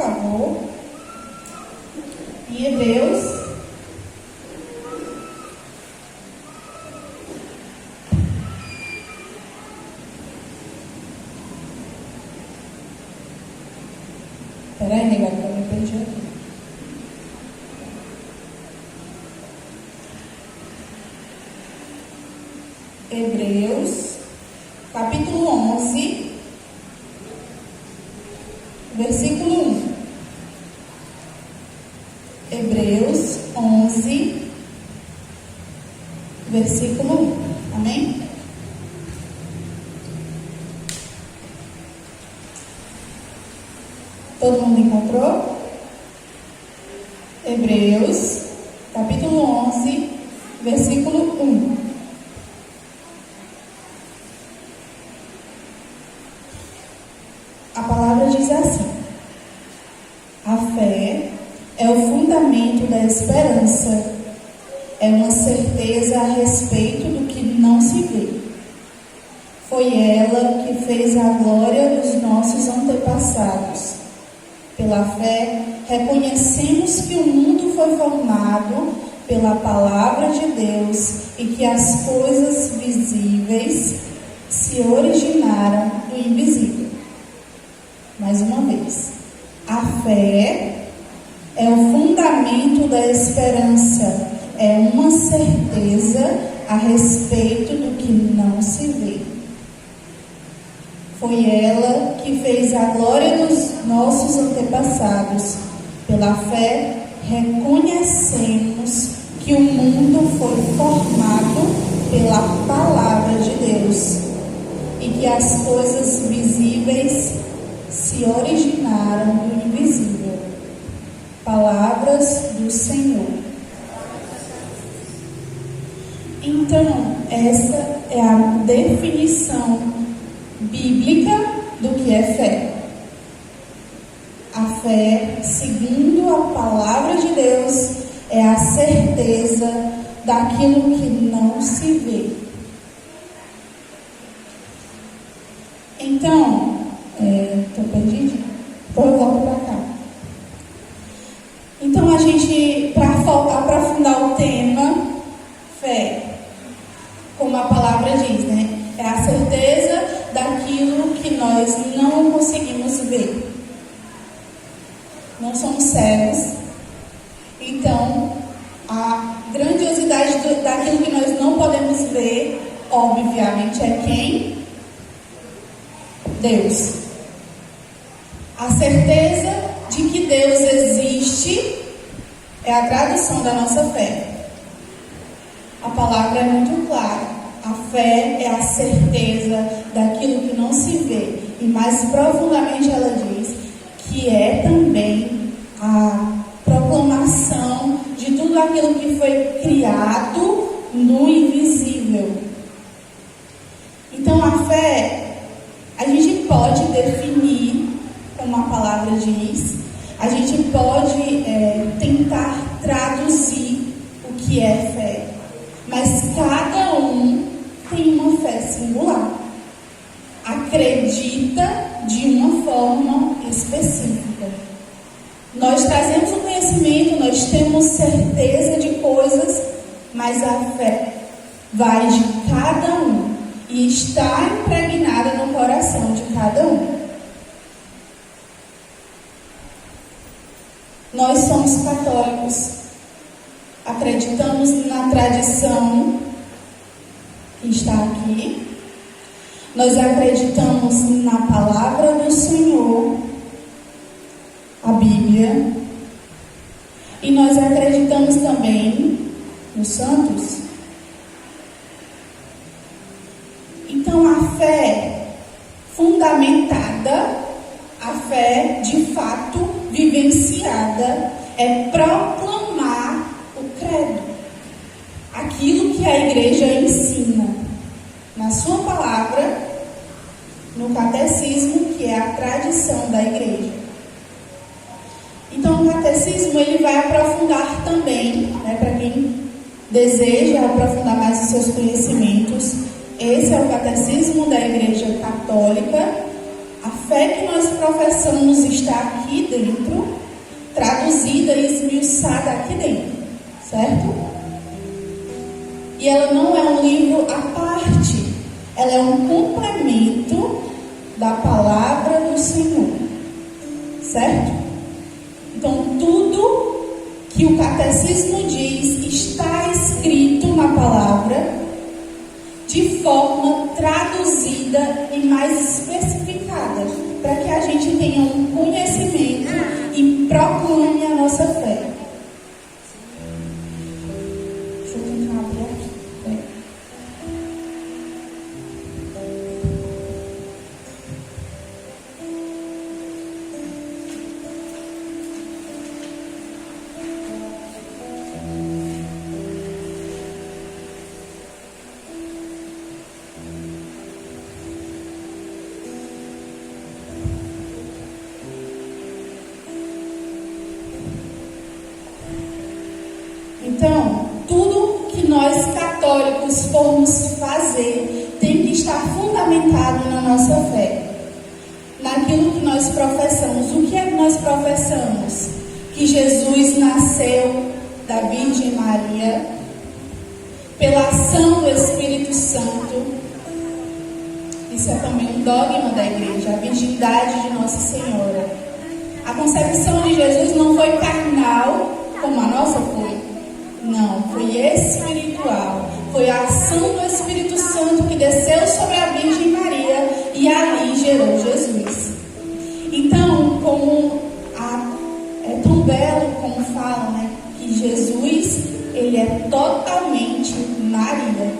favor, em Hebreus. Peraí, negado, que eu me perdi aqui. Hebreus, capítulo 11, versículo 1. Hebreus 11, versículo 1. Amém? Todo mundo encontrou? Hebreus, capítulo 11, versículo 1. A palavra diz assim: a fé é o fundamento da esperança, é uma certeza a respeito do que não se vê. Foi ela que fez a glória dos nossos antepassados. Pela fé, reconhecemos que o mundo foi formado pela palavra de Deus e que as coisas visíveis se originaram do invisível. Mais uma vez, a fé é o fundamento da esperança, é uma certeza a respeito do que não se vê. Foi ela que fez a glória dos nossos antepassados. Pela fé, reconhecemos que o mundo foi formado pela palavra de Deus e que as coisas visíveis se originaram do invisível. Palavras do Senhor. Então, essa é a definição bíblica do que é fé. A fé, segundo a palavra de Deus, é a certeza daquilo que não se vê. Então, estou perdida? Então eu volto para cá. Então a gente, para aprofundar o tema, fé, como a palavra diz, né? É a certeza daquilo que nós não conseguimos ver. Não somos cegos. Então, a grandiosidade daquilo que nós não podemos ver, obviamente, é quem? Deus. A certeza de que Deus existe é a tradução da nossa fé. A palavra é muito clara. A fé é a certeza daquilo que não se vê. E mais profundamente ela diz que é também a proclamação de tudo aquilo que foi criado no invisível. Então a fé, a gente pode definir, como a palavra diz, a gente pode tentar traduzir o que é fé. Mas cada um tem uma fé singular. Acredita de uma forma específica. Nós trazemos o conhecimento, nós temos certeza de coisas, mas a fé vai de cada um e está impregnada no coração de cada um. Nós somos católicos. Acreditamos na tradição que está aqui. Nós acreditamos na palavra do Senhor, a Bíblia. E nós acreditamos também nos santos. Então a fé fundamentada, a fé de fato vivenciada, é proclamar o credo, aquilo que a igreja ensina na sua palavra, no catecismo, que é a tradição da igreja. Então o catecismo ele vai aprofundar também, para quem deseja aprofundar mais os seus conhecimentos. Esse é o catecismo da Igreja Católica, A fé que nós professamos está aqui dentro, traduzida e esmiuçada aqui dentro, certo? E ela não é um livro à parte, ela é um complemento da palavra do Senhor, certo? Então, tudo que o catecismo diz está escrito na palavra de forma traduzida e mais especificada, para que a gente tenha um conhecimento e proclame a nossa fé. Deixa eu tentar abrir aqui. Então, tudo que nós católicos formos fazer tem que estar fundamentado na nossa fé, naquilo que nós professamos. O que é que nós professamos? Que Jesus nasceu da Virgem Maria, pela ação do Espírito Santo. Isso é também um dogma da igreja, a virgindade de Nossa Senhora. A concepção de Jesus não foi carnal, como a nossa foi. Não, foi espiritual. Foi a ação do Espírito Santo que desceu sobre a Virgem Maria e ali gerou Jesus. Então, como é tão belo como fala, né, que Jesus, ele é totalmente Maria.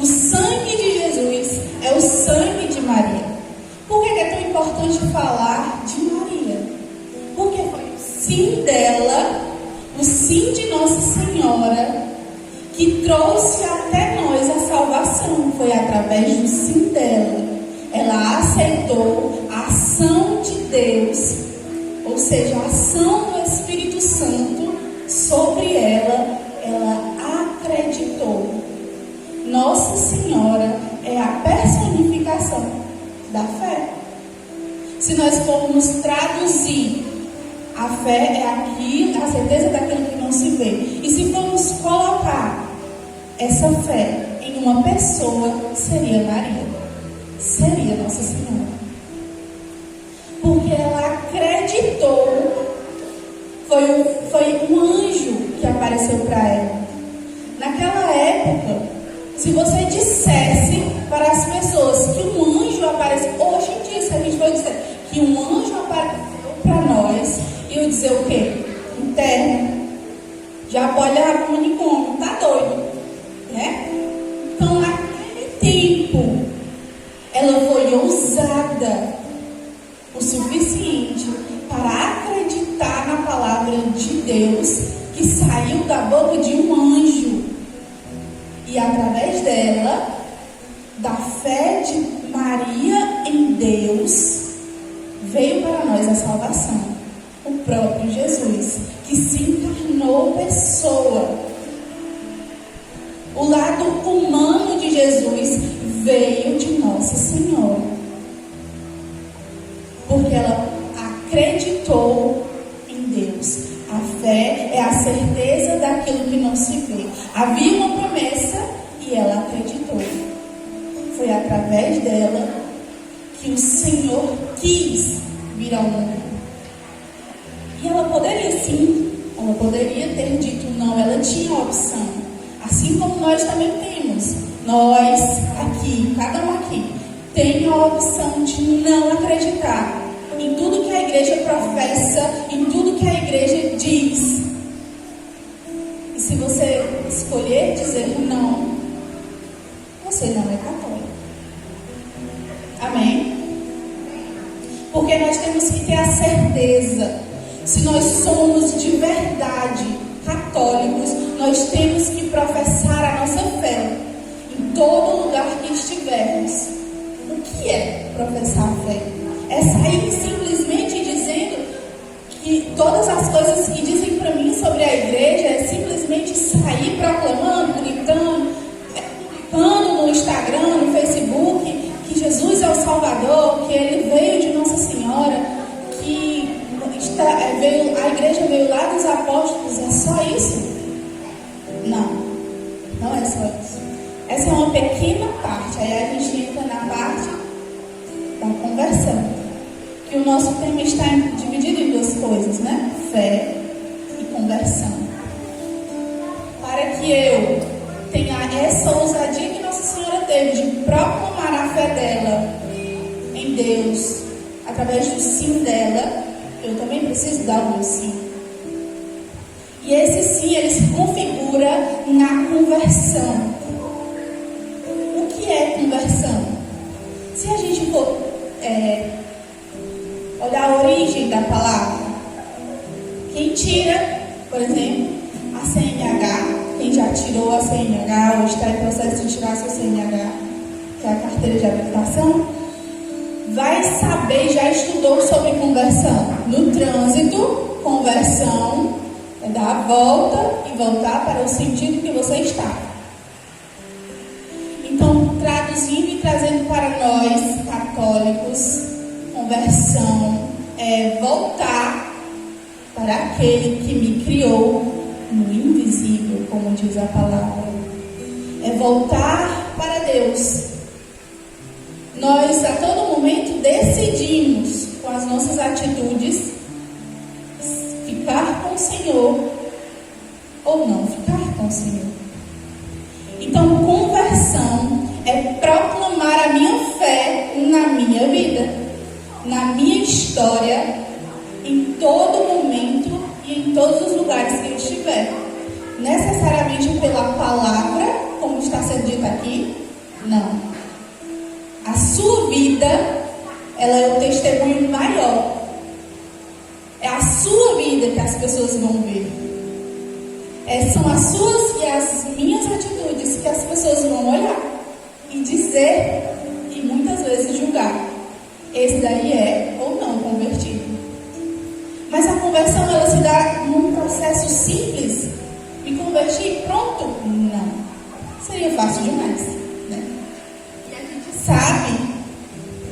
O sangue de Jesus é o sangue de Maria. Por que é tão importante falar de Maria? Porque foi o sim dela, o sim de Nossa Senhora, que trouxe até nós a salvação. Foi através do sim dela. Ela aceitou a ação de Deus, ou seja, a ação do Espírito Santo sobre ela. Ela acreditou. Nossa Senhora é a personificação da fé. Se nós formos traduzir, a fé é aquilo, a certeza daquilo que não se vê. E se formos colocar essa fé em uma pessoa, seria Maria. Seria Nossa Senhora. Porque ela acreditou. Foi um anjo que apareceu para ela. Naquela época, se você dissesse para as pessoas que um anjo apareceu, hoje em dia, se a gente for dizer que um anjo apareceu para nós, eu dizer o quê? Interno. Já pode levar para o manicômio, tá doido, né? Então, naquele tempo, ela foi ousada o suficiente para acreditar na palavra de Deus que saiu da boca de um anjo. E através dela, da fé de Maria em Deus, veio para nós a salvação. O próprio Jesus, que se encarnou pessoa. O lado humano de Jesus veio de Nossa Senhora. Porque ela acreditou em Deus. A fé é a certeza daquilo que não se vê. Havia uma promessa e ela acreditou. Foi através dela que o Senhor quis vir ao mundo. E ela poderia sim, ela poderia ter dito não, ela tinha a opção. Assim como nós também temos. Nós aqui, cada um aqui, tem a opção de não acreditar em tudo que a igreja professa, em tudo que a igreja diz. E se você escolher dizer não, você não é católico. Amém? Porque nós temos que ter a certeza, se nós somos de verdade católicos, nós temos que professar a nossa fé em todo lugar que estivermos. O que é professar a fé? É sair simplesmente dizendo que todas as coisas que dizem para mim sobre a igreja, é simplesmente sair proclamando, gritando no Instagram, no Facebook, que Jesus é o Salvador, que Ele veio de Nossa a igreja veio lá dos apóstolos, é só isso? Não, não é só isso. Essa é uma pequena parte. Aí a gente entra na parte da conversão, que o nosso tema está dividido em duas coisas, né? Fé e conversão. Para que eu tenha essa ousadia que Nossa Senhora teve de proclamar a fé dela em Deus, através do sim dela, eu também preciso dar o meu sim. E esse sim, ele se configura na conversão. O que é conversão? Se a gente for olhar a origem da palavra, quem tira, por exemplo, a CNH, quem já tirou a CNH ou está em processo de tirar a sua CNH, que é a carteira de habilitação, vai saber, já estudou sobre conversão. No trânsito, conversão é dar a volta e voltar para o sentido que você está. Então, traduzindo e trazendo para nós, católicos, conversão é voltar para aquele que me criou no invisível, como diz a palavra. É voltar para Deus. Nós, a todo momento, decidimos, com as nossas atitudes, ficar com o Senhor ou não ficar com o Senhor. Então, conversão é proclamar a minha fé na minha vida, na minha história, em todo momento e em todos os lugares que eu estiver. Necessariamente pela palavra, como está sendo dito aqui? Não. A sua vida, ela é o testemunho maior. É a sua vida que as pessoas vão ver. São as suas e as minhas atitudes que as pessoas vão olhar e dizer e muitas vezes julgar. Esse daí é ou não convertido. Mas a conversão, ela se dá num processo simples. Me converti e pronto? Não. Seria fácil demais, né? E a gente sabe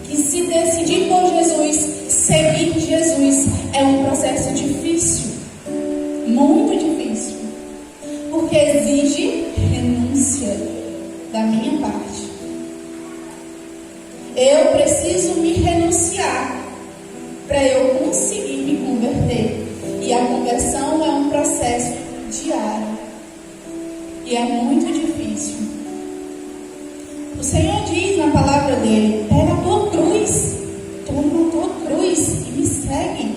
que se decidir por Jesus, seguir Jesus, é um processo difícil. Muito difícil. Porque exige renúncia da minha parte. Eu preciso me renunciar para eu conseguir me converter. E a conversão é um processo diário. E é muito difícil. O Senhor diz na palavra dele: pega a tua cruz, toma a tua cruz e me segue.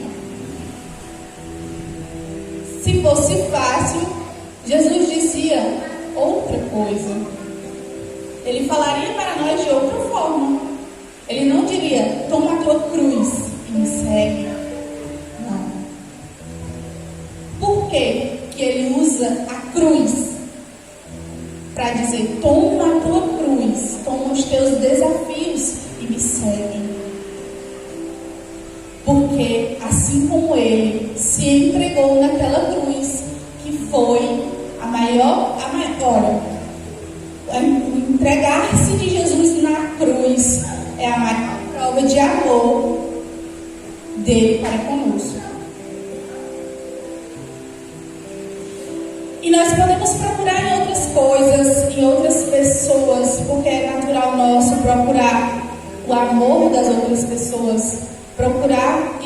Se fosse fácil, Jesus dizia outra coisa. Ele falaria para nós de outra forma. Ele não diria: toma a tua cruz e me segue. Não. Por que ele usa a cruz? Para dizer: toma a tua cruz, toma os teus desafios e me segue. Porque assim como ele se entregou naquela cruz, que foi a maior, o entregar-se de Jesus na cruz é a maior prova de amor dele para conosco. E nós podemos procurar em outras coisas, em outras pessoas, porque é natural nosso procurar o amor das outras pessoas, procurar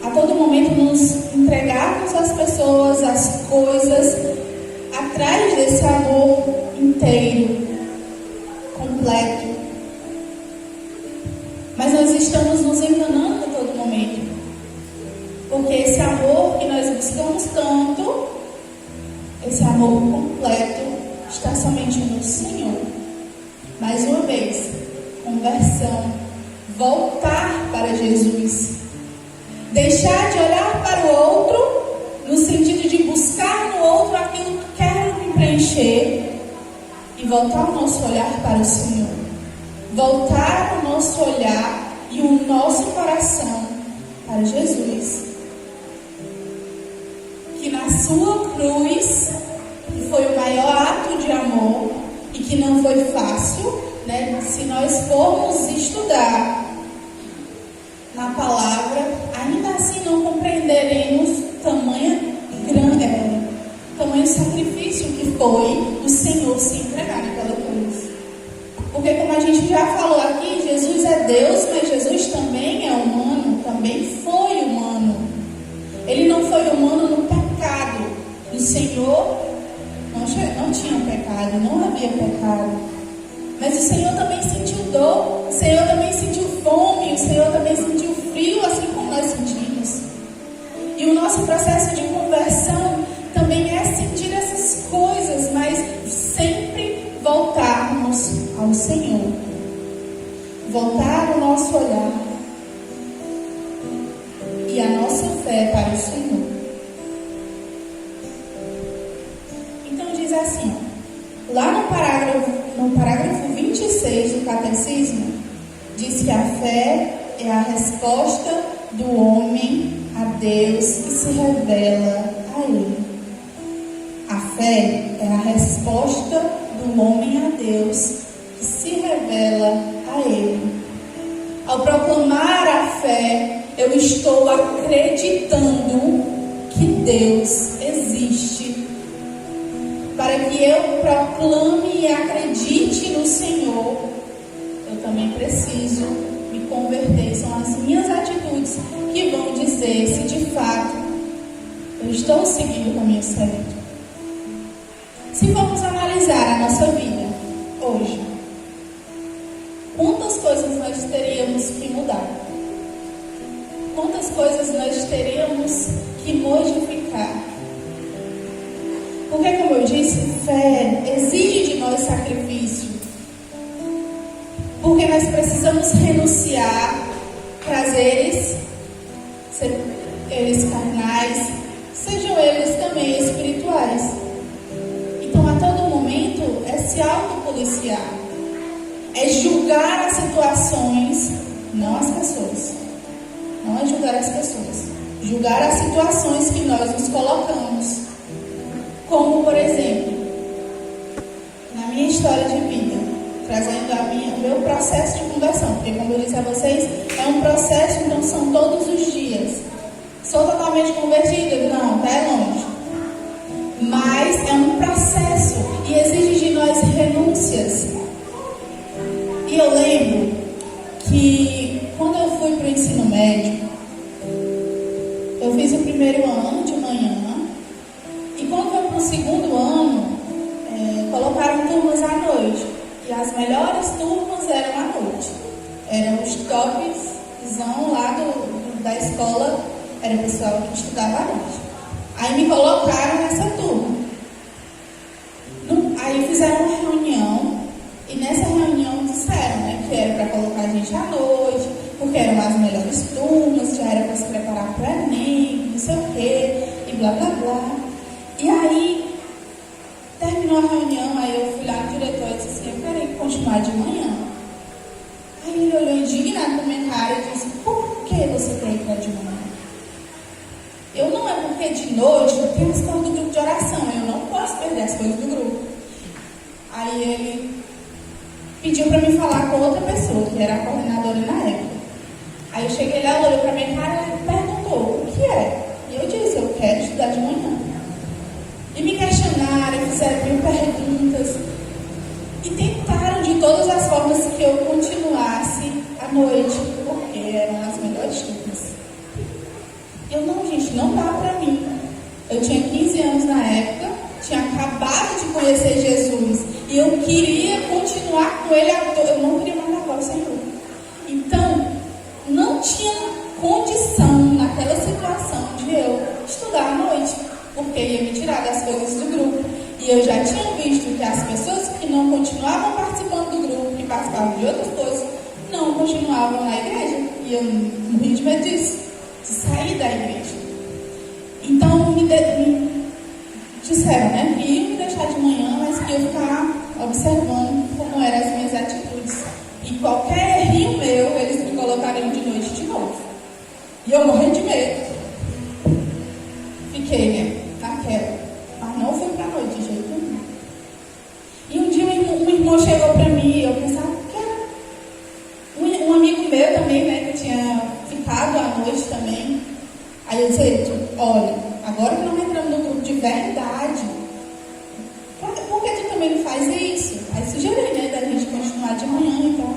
a todo momento nos entregarmos às pessoas, às coisas, atrás desse amor inteiro, completo. Mas nós estamos nos enganando a todo momento, porque esse amor que nós buscamos tanto, esse amor completo, está somente no Senhor. Mais uma vez, conversão, voltar para Jesus, deixar de olhar para o outro no sentido de buscar no outro aquilo que quer me preencher e voltar o nosso olhar para o Senhor, voltar o nosso olhar e o nosso coração para Jesus, que na sua cruz, que foi o maior ato de amor e que não foi fácil, né? Se nós formos estudar na palavra, ainda assim não foi o Senhor se entregar naquela cruz. Porque como a gente já falou aqui, Jesus é Deus, mas Jesus também é humano, também foi humano. Ele não foi humano no pecado. O Senhor não tinha pecado, não havia pecado. Mas o Senhor também sentiu dor, o Senhor também sentiu fome, o Senhor também sentiu frio, assim como nós sentimos. E o nosso processo de conversão também é sentir essas coisas, mas sempre voltarmos ao Senhor. Voltar o nosso olhar e a nossa fé para o Senhor. Então diz assim, lá no parágrafo 26 do Catecismo, diz que a fé é a resposta do homem a Deus que se revela a Ele. A fé é a resposta do homem a Deus que se revela a Ele. Ao proclamar a fé, eu estou acreditando que Deus existe. Para que eu proclame e acredite no Senhor, eu também preciso me converter. São as minhas atitudes que vão dizer se de fato eu estou seguindo o caminho certo. Se vamos analisar a nossa vida hoje, quantas coisas nós teríamos que mudar? Quantas coisas nós teríamos que modificar? Porque, como eu disse, fé exige de nós sacrifício. Porque nós precisamos renunciar prazeres, sejam eles carnais, sejam eles também espirituais. Então, a todo momento, é se autopoliciar. É julgar as situações, não as pessoas. Não é julgar as pessoas. Julgar as situações que nós nos colocamos. Como, por exemplo, na minha história de vida, trazendo o meu processo de conversão, porque, como eu disse a vocês, é um processo, então são todos os dias. Sou totalmente convertida? Não, está longe. Mas é um processo e exige de nós renúncias. E eu lembro que quando eu fui para o ensino médio, eu fiz o primeiro ano de manhã. E quando foi para o segundo ano, colocaram turmas à noite. E as melhores turmas eram à noite. Eram os topzão lá da escola, era o pessoal que estudava à noite. Aí me colocaram nessa turma. Aí fizeram uma reunião. E nessa reunião disseram, né, que era para colocar a gente à noite, porque eram as melhores turmas, já era para se preparar para o Enem, não sei o quê, e blá blá blá. E aí, terminou a reunião, aí eu fui lá no diretor e disse assim, eu quero continuar de manhã. Aí ele olhou indignado na minha cara e disse, por que você quer ir para de manhã? Eu não é porque de noite eu tenho as coisas do grupo de oração, eu não posso perder as coisas do grupo. Aí ele pediu para me falar com outra pessoa, que era a coordenadora na época. Aí eu cheguei lá, ela olhou para minha cara e perguntou, o que é? E eu disse, eu quero estudar de manhã. E me questionaram, fizeram mil perguntas. E tentaram de todas as formas que eu continuasse à noite, porque eram as melhores turmas. Eu não, gente, não dá pra mim. Eu tinha 15 anos na época, tinha acabado de conhecer Jesus. E eu queria continuar com Ele, eu não queria mais largar o Senhor. Então, não tinha condição naquela situação de eu estudar à noite, porque ia me tirar das coisas do grupo. E eu já tinha visto que as pessoas que não continuavam participando do grupo, que participavam de outras coisas, não continuavam na igreja. E eu morri de medo disso, de sair da igreja. Então, me disseram, né, que iam me deixar de manhã, mas que eu ficar observando como eram as minhas atitudes. E qualquer errinho meu, eles me colocariam de noite de novo. E eu morri de medo. Fiquei, né, naquela. Mas não fui pra noite de jeito nenhum. E um dia um irmão chegou pra mim e eu pensava que era um amigo meu também, né, que tinha ficado à noite também. Aí eu disse, olha, agora que nós entramos no grupo de verdade, ele faz isso. Aí sugeri, né, da gente continuar de manhã e tal.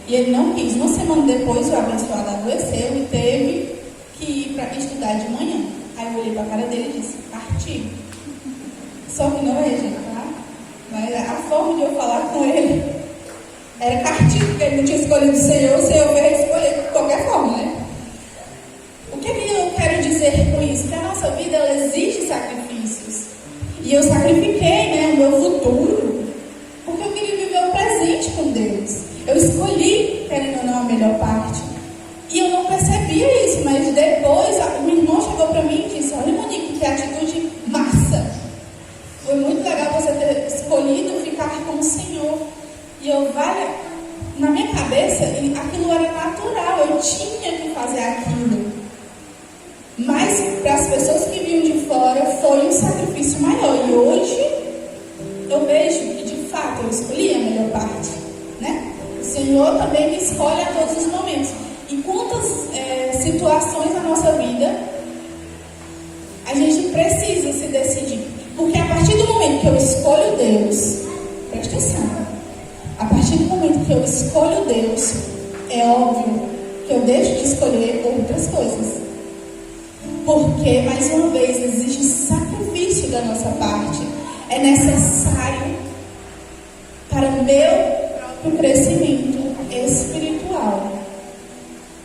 E ele não quis. Uma semana depois, o abençoado adoeceu e teve que ir para estudar de manhã. Aí eu olhei para a cara dele e disse, artigo. Só que não é, gente, tá? Mas a forma de eu falar com ele era cartigo, porque ele não tinha escolhido o Senhor veio escolher de qualquer forma, né? O que eu quero dizer com isso? Que a nossa vida, ela exige sacrifícios. E eu sacrifiquei, né, o meu futuro, porque eu queria viver o presente com Deus. Eu escolhi, querendo ou não, a melhor parte. E eu não percebia isso, mas depois o irmão chegou para mim e disse, olha, Monique, que atitude massa. Foi muito legal você ter escolhido ficar com o Senhor. E eu, na minha cabeça, aquilo era natural, eu tinha que fazer aquilo. Mas para as pessoas que vinham de fora, foi um sacrifício maior. E hoje, eu vejo que de fato eu escolhi a melhor parte, né? O Senhor também me escolhe a todos os momentos. E quantas situações na nossa vida a gente precisa se decidir. Porque a partir do momento que eu escolho Deus, presta atenção, a partir do momento que eu escolho Deus, é óbvio que eu deixo de escolher outras coisas. Porque, mais uma vez, exige sacrifício da nossa parte. É necessário para o meu próprio crescimento espiritual.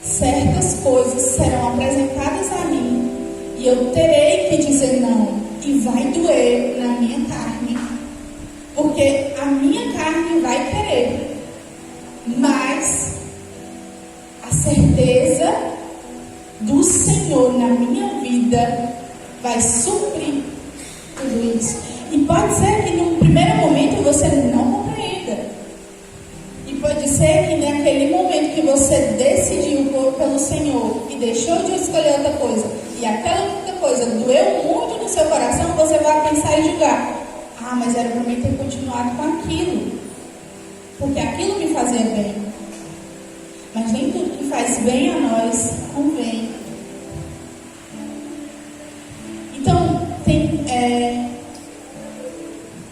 Certas coisas serão apresentadas a mim e eu terei que dizer não. E vai doer na minha carne. Porque a minha carne vai querer. Mas a certeza do Senhor na minha vida vai suprir tudo isso. E pode ser que num primeiro momento você não compreenda. E pode ser que naquele momento que você decidiu pelo Senhor e deixou de escolher outra coisa, e aquela outra coisa doeu muito no seu coração, você vai pensar e julgar. Ah, mas era para mim ter continuado com aquilo. Porque aquilo me fazia bem. Mas nem tudo que faz bem a nós convém. Então, tem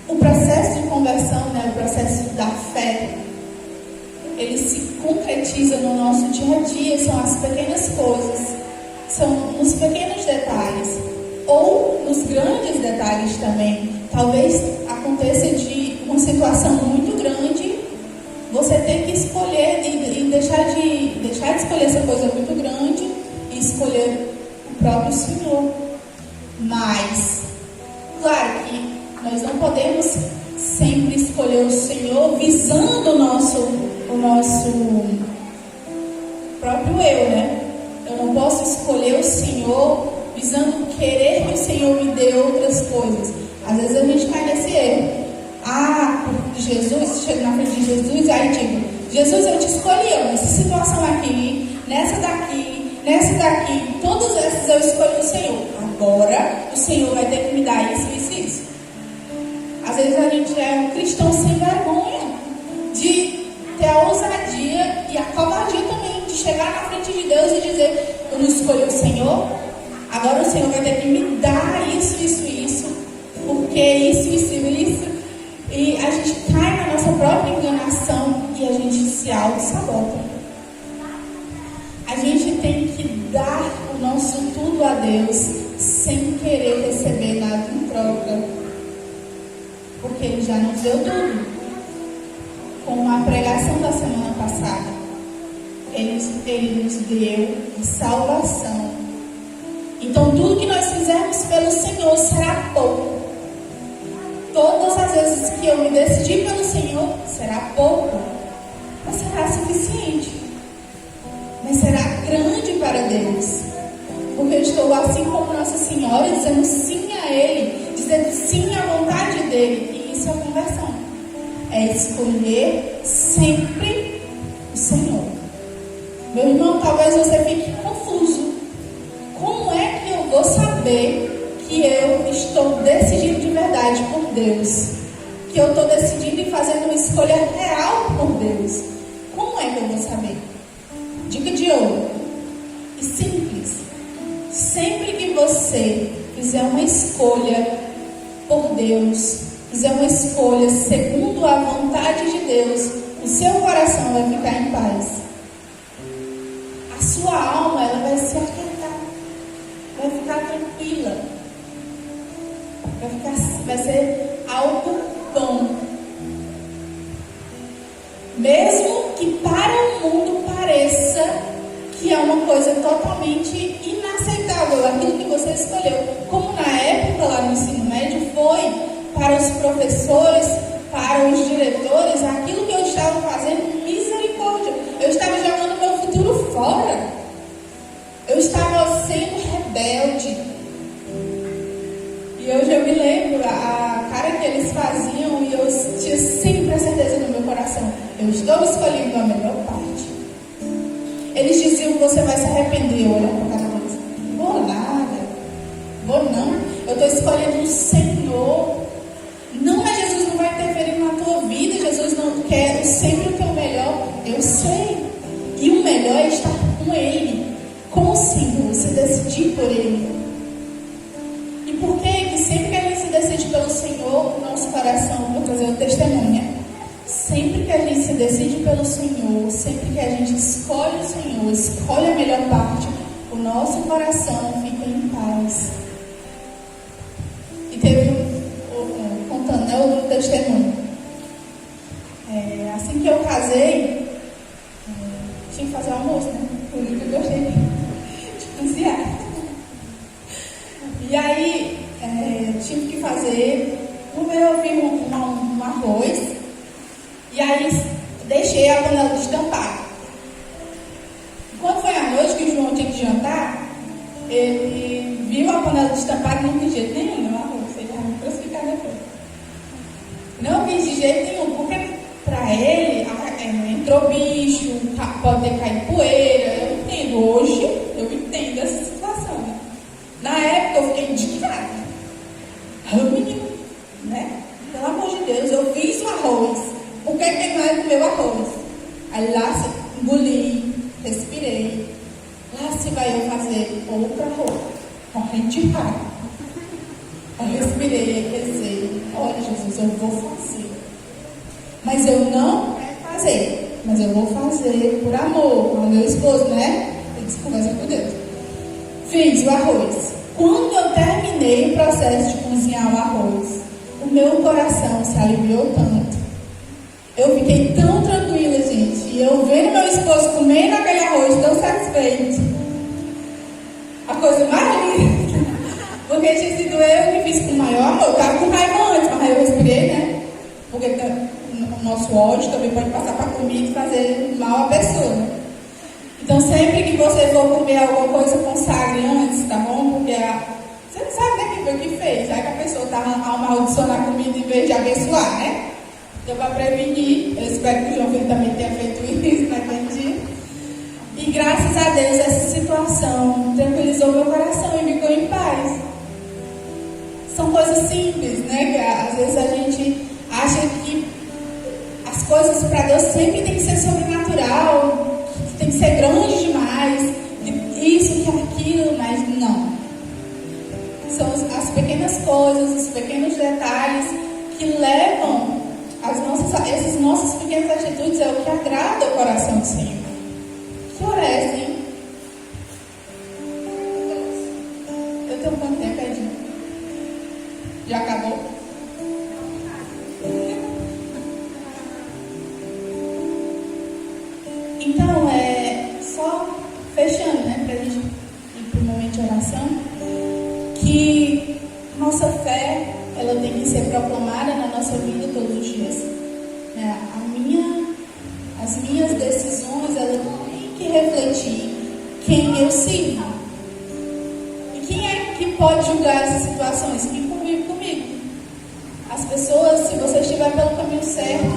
o processo de conversão, né, o processo da fé, ele se concretiza no nosso dia a dia, são as pequenas coisas, são nos pequenos detalhes, ou nos grandes detalhes também. Talvez aconteça de uma situação muito grande, você ter que escolher e deixar de escolher essa coisa muito grande e escolher o próprio Senhor. Mas, claro que nós não podemos sempre escolher o Senhor visando o nosso próprio eu, né? Eu não posso escolher o Senhor visando querer que o Senhor me dê outras coisas. Às vezes a gente cai nesse erro. Jesus, chega na frente de Jesus, aí digo, Jesus, eu te escolhi, nessa situação aqui, nessa daqui, todas essas eu escolhi o Senhor. Agora, o Senhor vai ter que me dar isso, isso e isso. Às vezes a gente é um cristão sem vergonha de ter a ousadia e a covardia também de chegar na frente de Deus e dizer, eu não escolhi o Senhor, agora o Senhor vai ter que me dar isso, isso e isso, porque isso. E a gente cai na nossa própria enganação e a gente se auto-sabota. A gente tem que dar o nosso tudo a Deus sem querer receber nada em troca. Porque Ele já nos deu tudo. Com a pregação da semana passada, Ele nos deu a salvação. Então tudo que nós fizermos pelo Senhor será pouco. Todas as vezes que eu me decidi pelo Senhor, será pouco, mas será suficiente. Mas será grande para Deus. Porque eu estou assim como Nossa Senhora, dizendo sim a Ele, dizendo sim à vontade dEle. E isso é conversão. É escolher sempre o Senhor. Meu irmão, talvez você fique confuso. Como é que eu vou saber que eu estou decidindo de verdade por Deus? Que eu estou decidindo e fazendo uma escolha real por Deus? Como é que eu vou saber? Dica de ouro e simples. Sempre que você fizer uma escolha por Deus, fizer uma escolha segundo a vontade de Deus, o seu coração vai ficar em paz. A sua alma, ela vai se aquietar, vai ficar tranquila, vai ser algo bom. Mesmo que para o mundo pareça que é uma coisa totalmente inaceitável, aquilo que você escolheu, como na época lá no ensino médio foi para os professores, para os diretores, aquilo que eu estava fazendo, misericórdia, eu estava jogando meu futuro fora, eu estava sendo rebelde. E hoje eu me lembro a cara que eles faziam e eu tinha sempre a certeza no meu coração, eu estou escolhendo a melhor parte. Eles diziam que você vai se arrepender, olha para cada vez. Vou nada, vou não, eu estou escolhendo o Senhor. Não, mas Jesus não vai interferir na tua vida, Jesus não quer sempre o teu melhor. Eu sei, e o melhor é estar com Ele, com o Senhor, se decidir por Ele. E por que sempre que a gente se decide pelo Senhor, o nosso coração, vou trazer o testemunho. Sempre que a gente se decide pelo Senhor, sempre que a gente escolhe o Senhor, escolhe a melhor parte, o nosso coração fica em paz. E teve contando, né, o testemunho. Assim que eu casei, tinha que fazer almoço, né? Por isso que eu gostei de cozinhar. E aí, tive que fazer. Eu vi um arroz. E aí, deixei a panela destampada. Quando foi à noite que o João tinha que jantar, ele viu a panela destampada e não quis de jeito nenhum, não, arroz. Ele já me crucificar depois. Não quis de jeito nenhum, porque para ele entrou bicho, pode ter caído poeira. Eu entendo, hoje eu entendo essa situação. Né? Na época eu fiquei indignada. Menino, né? Pelo amor de Deus, eu fiz o arroz. Por que ele não é do meu arroz? Aí lá engoli, respirei. Lá se vai eu fazer outro arroz, morrendo de raiva. Aí respirei e pensei, olha Jesus, eu vou fazer. Mas eu não quero fazer. Mas eu vou fazer por amor ao meu esposo, né? Ele disse, conversa com Deus. Fiz o arroz. Quando eu terminei o processo de cozinhar o arroz, o meu coração se aliviou tanto. Eu fiquei tão tranquila, gente. E eu vendo meu esposo comendo aquele arroz tão satisfeito. A coisa mais linda. Porque tinha sido eu que fiz com o maior amor. Eu estava com raiva antes, mas aí eu respirei, né? Porque o nosso ódio também pode passar para a comida e fazer mal à pessoa. Então sempre que você for comer alguma coisa, consagre antes, tá bom? Porque você não sabe, né, quem foi que fez. Vai que a pessoa está a amaldiçoar a comida em vez de abençoar, né? Então, para prevenir, eu espero que o João Filho também tenha feito isso naquele dia. E graças a Deus, essa situação tranquilizou meu coração e ficou em paz. São coisas simples, né? Que às vezes a gente acha que as coisas para Deus sempre tem que ser sobrenatural, que tem que ser grande demais, isso, que aquilo, mas não. São as pequenas coisas, os pequenos detalhes que levam essas nossas pequenas atitudes é o que agrada o coração do Senhor. Que hora é essa, hein? Eu tenho quanto tempo, Edinho? Já acabou? Então, só fechando, né, pra gente ir pro momento de oração, que nossa fé, ela tem que ser proclamada na nossa vida todos os dias. As minhas decisões, elas têm que refletir quem eu sirvo. E quem é que pode julgar essas situações? Quem convive comigo? As pessoas, se você estiver pelo caminho certo,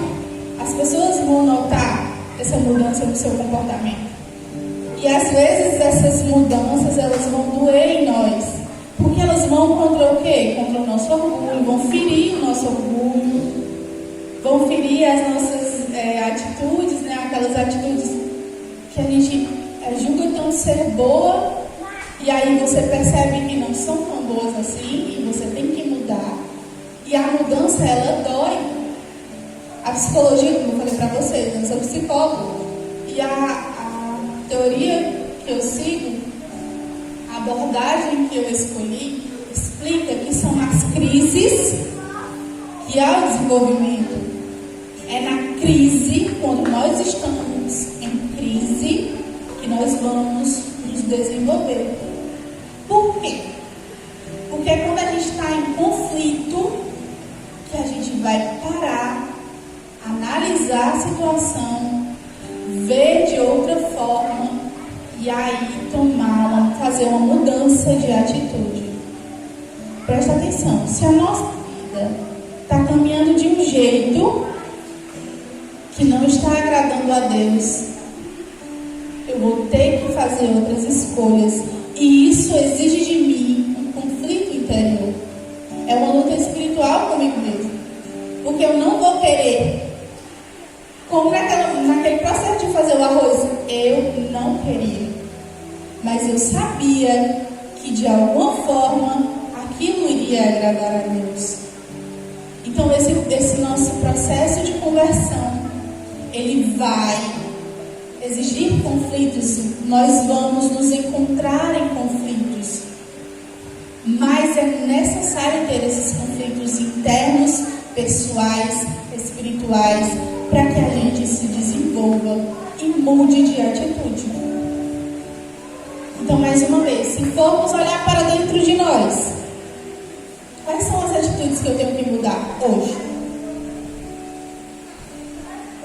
as pessoas vão notar essa mudança no seu comportamento. E às vezes essas mudanças, elas vão doer em nós. Porque elas vão contra o quê? Contra o nosso orgulho, vão ferir o nosso orgulho, vão ferir as nossas atitudes, né? Aquelas atitudes que a gente julga tão ser boa, e aí você percebe que não são tão boas assim, e você tem que mudar. E E a mudança, ela dói. A psicologia, como eu falei para vocês, eu sou psicólogo. E a teoria que eu sigo, a abordagem que eu escolhi, explica que são as crises que há o desenvolvimento. É na crise, quando nós estamos em crise, que nós vamos nos desenvolver. Por quê? Porque quando a gente está em conflito, que a gente vai parar, analisar a situação, ver de outra forma e aí fazer uma mudança de atitude. Presta atenção, se a nossa vida está caminhando de um jeito que não está agradando a Deus, eu vou ter que fazer outras escolhas. E isso exige de mim um conflito interior. É uma luta espiritual comigo mesmo. Porque eu não vou querer, como naquele processo de fazer o arroz, eu não queria. Mas eu sabia que de alguma forma aquilo iria agradar a Deus. Então esse nosso processo de conversão, ele vai exigir conflitos, nós vamos nos encontrar em conflitos, mas é necessário ter esses conflitos internos, pessoais, espirituais, para que a gente se desenvolva e mude de atitude. Então, mais uma vez, se formos olhar para dentro de nós, quais são as atitudes que eu tenho que mudar hoje?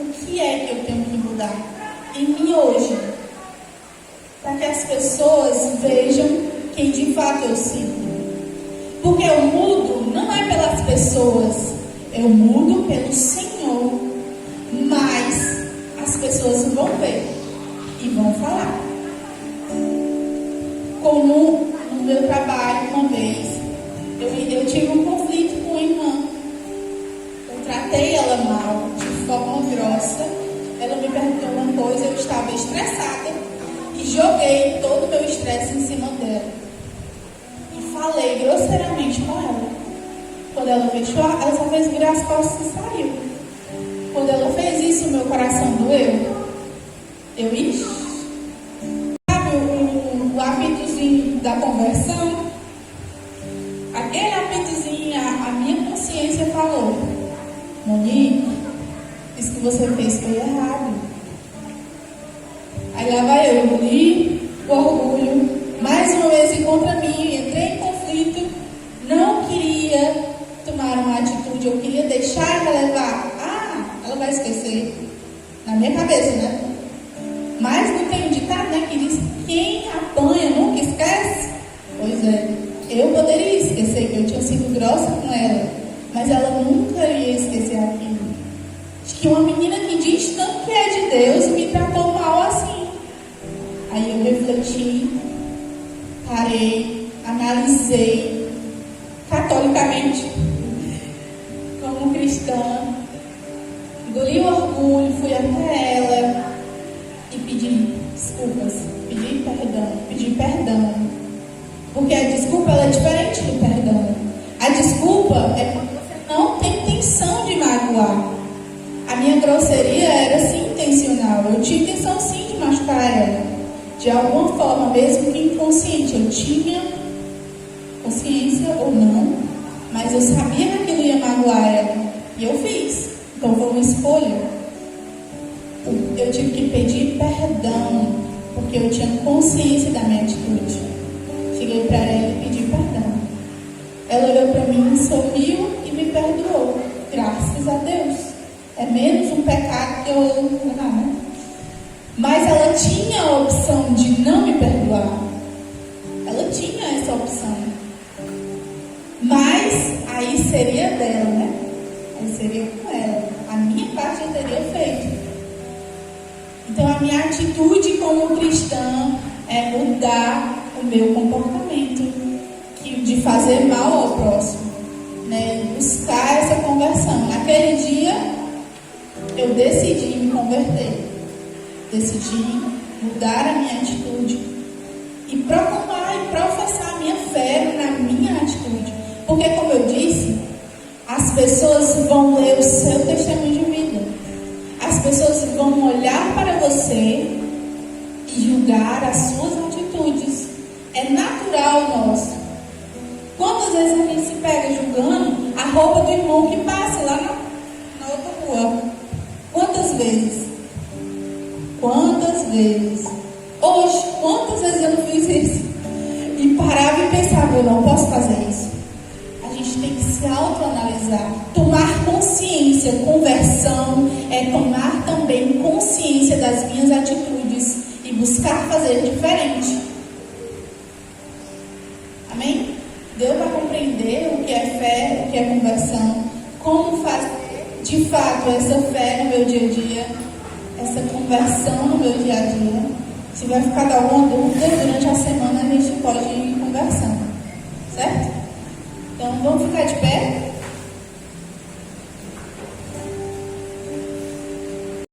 O que é que eu tenho que mudar em mim hoje? Para que as pessoas vejam quem de fato eu sigo. Porque eu mudo não é pelas pessoas, eu mudo pelo Senhor. Mas as pessoas vão ver e vão falar. Como no meu trabalho, uma vez, eu tive um conflito com uma irmã. Eu tratei ela mal, de forma grossa. Ela me perguntou uma coisa, eu estava estressada e joguei todo o meu estresse em cima dela. E falei grosseiramente com ela. Quando ela fechou, ela só fez virar as costas e saiu. Quando ela fez isso, meu coração doeu. Eu sabe o apitozinho da conversão? Aquele apitozinho, a minha consciência falou: Monique, isso que você fez foi errado. Aí lá vai eu, li o orgulho, mais uma vez contra mim, entrei em conflito, não queria tomar uma atitude, eu queria deixar ela levar. Ela vai esquecer. Na minha cabeça, né? Mas não tem um ditado, né, que diz: quem apanha nunca esquece? Pois é, eu poderia esquecer que eu tinha sido grossa com ela, mas ela nunca ia esquecer aquilo. Acho que uma menina que diz tanto que é de Deus me tratou mal assim. Aí eu refleti, parei, analisei catolicamente, como cristã, engoli o orgulho, fui até ela e pedi desculpas, pedi perdão. Porque a desculpa, ela é diferente do perdão. A desculpa é quando você não tem intenção de magoar. A minha grosseria era sim intencional. Eu tinha intenção sim de machucar ela. De alguma forma, mesmo que inconsciente. Eu tinha consciência ou não, mas eu sabia que aquilo ia magoar ela. E eu fiz. Então foi uma escolha. Eu tive que pedir perdão, porque eu tinha consciência da minha atitude. Cheguei para ela e pedi perdão. Ela olhou para mim, sorriu e me perdoou. Graças a Deus. É menos um pecado que eu não, né? Mas ela tinha a opção de não me perdoar. Ela tinha essa opção. Mas aí seria dela, né? Aí seria com ela. A minha parte eu teria feito. Então a minha atitude como cristã é mudar o meu comportamento, de fazer mal ao próximo, né? Buscar essa conversão. Naquele dia eu decidi me converter, decidi mudar a minha atitude e proclamar e professar a minha fé na minha atitude, porque como eu disse, as As pessoas vão ler o seu testemunho de vida. As pessoas vão olhar para você e julgar as suas atitudes. É natural nosso. Quantas vezes a gente se pega julgando a roupa do irmão que passa lá na outra rua? Quantas vezes? Quantas vezes? Hoje, quantas vezes eu não fiz isso? E parava e pensava, eu não posso fazer isso. A gente tem que se autoanalisar, tomar consciência. Conversão é tomar também consciência das minhas atitudes e buscar fazer diferente. Amém? Deu para compreender o que é fé, o que é conversão, como fazer de fato essa fé no meu dia a dia, essa conversão no meu dia a dia. Se vai ficar da alguma dúvida, durante a semana a gente pode ir conversando, certo? Então vamos ficar de pé.